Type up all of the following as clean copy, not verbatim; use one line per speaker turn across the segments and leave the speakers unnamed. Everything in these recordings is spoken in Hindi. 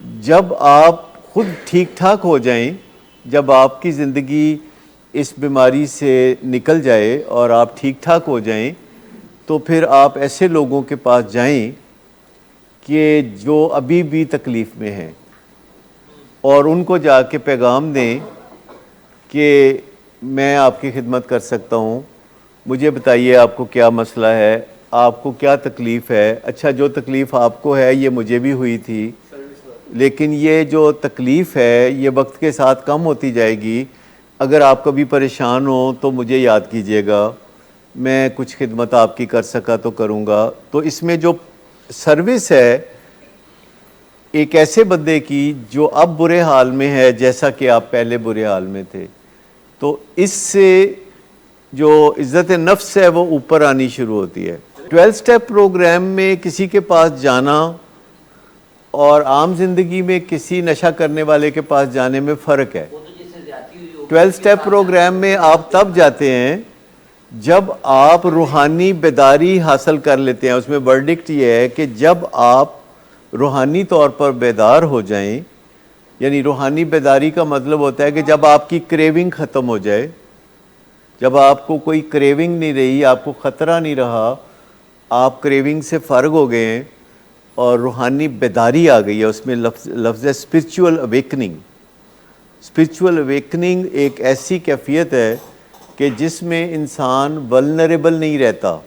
जब आप खुद ठीक ठाक हो जाएं, जब आपकी ज़िंदगी इस बीमारी से निकल जाए और आप ठीक ठाक हो जाएं, तो फिर आप ऐसे लोगों के पास जाएं कि जो अभी भी तकलीफ़ में हैं, और उनको जाके पैगाम दें कि मैं आपकी खिदमत कर सकता हूँ, मुझे बताइए आपको क्या मसला है, आपको क्या तकलीफ़ है। अच्छा, जो तकलीफ़ आपको है ये मुझे भी हुई थी, लेकिन ये जो तकलीफ़ है ये वक्त के साथ कम होती जाएगी। अगर आप कभी परेशान हो तो मुझे याद कीजिएगा, मैं कुछ खिदमत आपकी कर सका तो करूँगा। तो इसमें जो सर्विस है एक ऐसे बंदे की जो अब बुरे हाल में है जैसा कि आप पहले बुरे हाल में थे, तो इससे जो इज़्ज़त नफ्स है वो ऊपर आनी शुरू होती है। 12 स्टेप प्रोग्राम में किसी के पास जाना और आम जिंदगी में किसी नशा करने वाले के पास जाने में फ़र्क है। 12 स्टेप प्रोग्राम में आप तब जाते हैं जब आप रूहानी बेदारी हासिल कर लेते हैं। उसमें वर्डिक्ट ये है कि जब आप रूहानी तौर पर बेदार हो जाएं, यानी रूहानी बेदारी का मतलब होता है कि जब आपकी क्रेविंग ख़त्म हो जाए, जब आपको कोई क्रेविंग नहीं रही, आपको ख़तरा नहीं रहा, आप क्रेविंग से फ़र्ग हो गए हैं और रूहानी बेदारी आ गई है। उसमें लफ्ज़ है स्पिरिचुअल अवेकनिंग। स्पिरिचुअल अवेकनिंग एक ऐसी कैफियत है कि जिसमें इंसान वल्नरेबल नहीं रहता,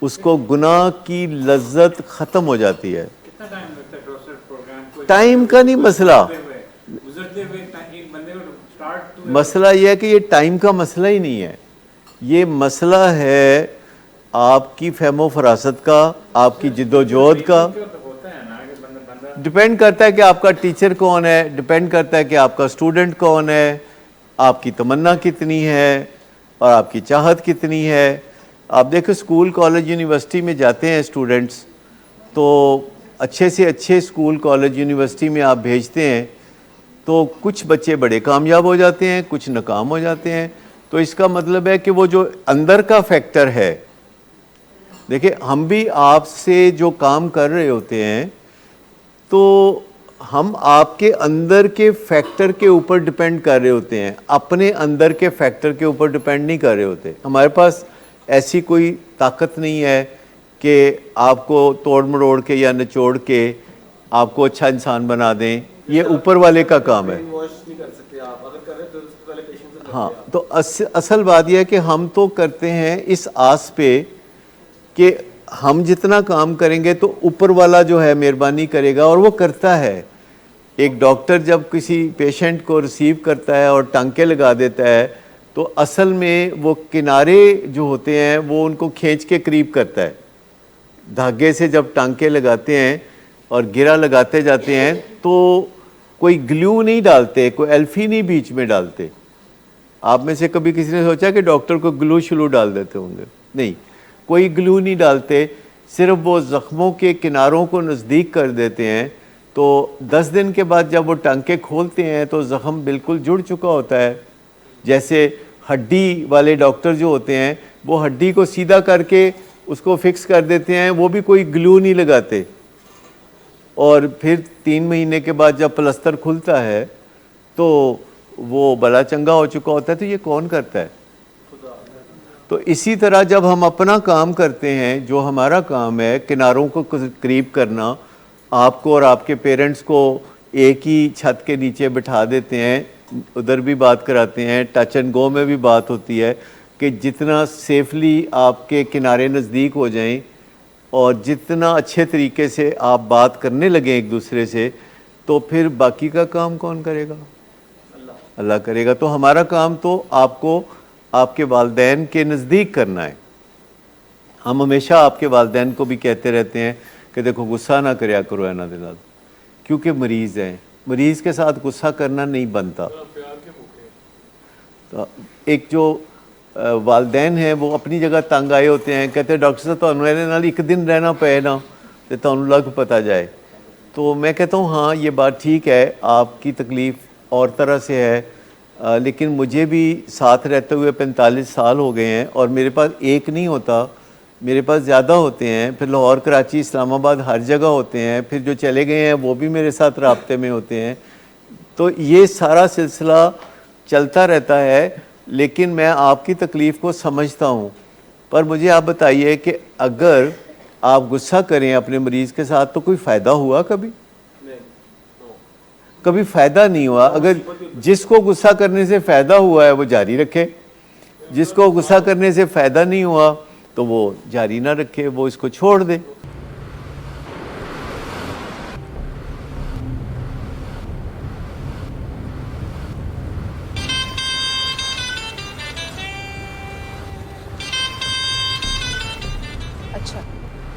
उसको गुनाह की लज्जत ख़त्म हो जाती है।
कितना टाइम लगता है प्रोसेस प्रोग्राम को?
टाइम का नहीं मसला,
गुजरते हुए एक बंदे को स्टार्ट
मसला यह है कि ये टाइम का मसला ही नहीं है, ये मसला है आपकी फहमो फरासत का, आपकी जिद्दोजहद का।
होता है ना कि बंदा
डिपेंड करता है कि आपका टीचर कौन है, डिपेंड करता है कि आपका स्टूडेंट कौन है, आपकी तमन्ना कितनी है और आपकी चाहत कितनी है। आप देखो स्कूल कॉलेज यूनिवर्सिटी में जाते हैं स्टूडेंट्स, तो अच्छे से अच्छे स्कूल कॉलेज यूनिवर्सिटी में आप भेजते हैं तो कुछ बच्चे बड़े कामयाब हो जाते हैं, कुछ नाकाम हो जाते हैं। तो इसका मतलब है कि वो जो अंदर का फैक्टर है, देखिए हम भी आपसे जो काम कर रहे होते हैं तो हम आपके अंदर के फैक्टर के ऊपर डिपेंड कर रहे होते हैं, अपने अंदर के फैक्टर के ऊपर डिपेंड नहीं कर रहे होते। हमारे पास ऐसी कोई ताकत नहीं है कि आपको तोड़ मरोड़ के या निचोड़ के आपको अच्छा इंसान बना दें, ये ऊपर वाले का काम है। हाँ, तो असल बात यह है कि हम तो करते हैं इस आस पे कि हम जितना काम करेंगे तो ऊपर वाला जो है मेहरबानी करेगा, और वो करता है। एक डॉक्टर जब किसी पेशेंट को रिसीव करता है और टांके लगा देता है तो असल में वो किनारे जो होते हैं वो उनको खींच के करीब करता है। धागे से जब टांके लगाते हैं और गिरा लगाते जाते हैं तो कोई ग्लू नहीं डालते, कोई एल्फी नहीं बीच में डालते। आप में से कभी किसी ने सोचा कि डॉक्टर को ग्लू शलू डाल देते होंगे? नहीं, कोई ग्लू नहीं डालते, सिर्फ वो ज़ख्मों के किनारों को नज़दीक कर देते हैं। तो 10 दिन के बाद जब वो टांके खोलते हैं तो ज़ख्म बिल्कुल जुड़ चुका होता है। जैसे हड्डी वाले डॉक्टर जो होते हैं वो हड्डी को सीधा करके उसको फिक्स कर देते हैं, वो भी कोई ग्लू नहीं लगाते। और फिर 3 महीने के बाद जब प्लस्तर खुलता है तो वो बड़ा चंगा हो चुका होता है। तो ये कौन करता है? तो इसी तरह जब हम अपना काम करते हैं, जो हमारा काम है किनारों को करीब करना, आपको और आपके पेरेंट्स को एक ही छत के नीचे बिठा देते हैं, उधर भी बात कराते हैं, टच एंड गो में भी बात होती है कि जितना सेफली आपके किनारे नज़दीक हो जाएं और जितना अच्छे तरीके से आप बात करने लगें एक दूसरे से, तो फिर बाकी का काम कौन करेगा? अल्लाह करेगा। तो हमारा काम तो आपको आपके वालिदैन के नज़दीक करना है। हम हमेशा आपके वालिदैन को भी कहते रहते हैं कि देखो गुस्सा ना करया करो है ना दिलाद, क्योंकि मरीज़ हैं, मरीज़ के साथ गुस्सा करना नहीं बनता। तो एक जो वालिदैन हैं वो अपनी जगह तंग आए होते हैं, कहते हैं डॉक्टर साहब तुहानू इहदे नाल एक दिन रहना पे ना तो तुहानू लग पता जाए। तो मैं कहता हूँ हाँ ये बात ठीक है, आपकी तकलीफ़ और तरह से है, लेकिन मुझे भी साथ रहते हुए 45 साल हो गए हैं और मेरे पास एक नहीं होता, मेरे पास ज़्यादा होते हैं, फिर लाहौर, कराची, इस्लामाबाद हर जगह होते हैं, फिर जो चले गए हैं वो भी मेरे साथ राब्ते में होते हैं। तो ये सारा सिलसिला चलता रहता है। लेकिन मैं आपकी तकलीफ़ को समझता हूँ, पर मुझे आप बताइए कि अगर आप गुस्सा करें अपने मरीज़ के साथ तो कोई फ़ायदा हुआ कभी? कभी फ़ायदा नहीं हुआ। अगर जिसको गुस्सा करने से फ़ायदा हुआ है वो जारी रखे, जिसको गुस्सा करने से फ़ायदा नहीं हुआ तो वो जारी ना रखे, वो इसको छोड़ दे।
अच्छा,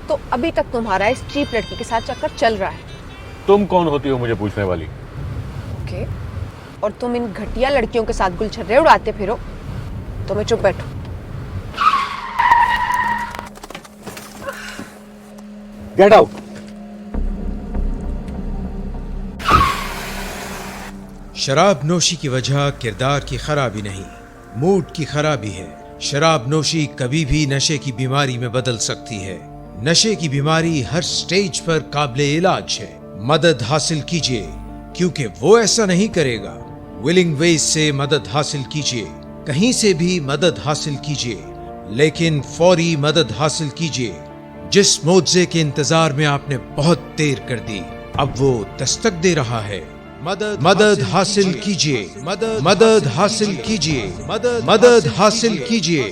तो अभी तक तुम्हारा इस चीप लड़की के साथ चक्कर चल रहा है?
तुम कौन होती हो मुझे पूछने वाली?
ओके, और तुम इन घटिया लड़कियों के साथ गुलछर्रे उड़ाते फिरो, तो मैं चुप बैठूं?
Get out.
शराब नोशी की वजह किरदार की खराबी नहीं, मूड की खराबी है। शराब नोशी कभी भी नशे की बीमारी में बदल सकती है। नशे की बीमारी हर स्टेज पर काबिले इलाज है। मदद हासिल कीजिए, क्योंकि वो ऐसा नहीं करेगा। विलिंग वेज से मदद हासिल कीजिए, कहीं से भी मदद हासिल कीजिए, लेकिन फौरी मदद हासिल कीजिए। जिस मुआवजे के इंतजार में आपने बहुत देर कर दी, अब वो दस्तक दे रहा है। मदद हासिल कीजिए, मदद हासिल कीजिए, मदद हासिल कीजिए।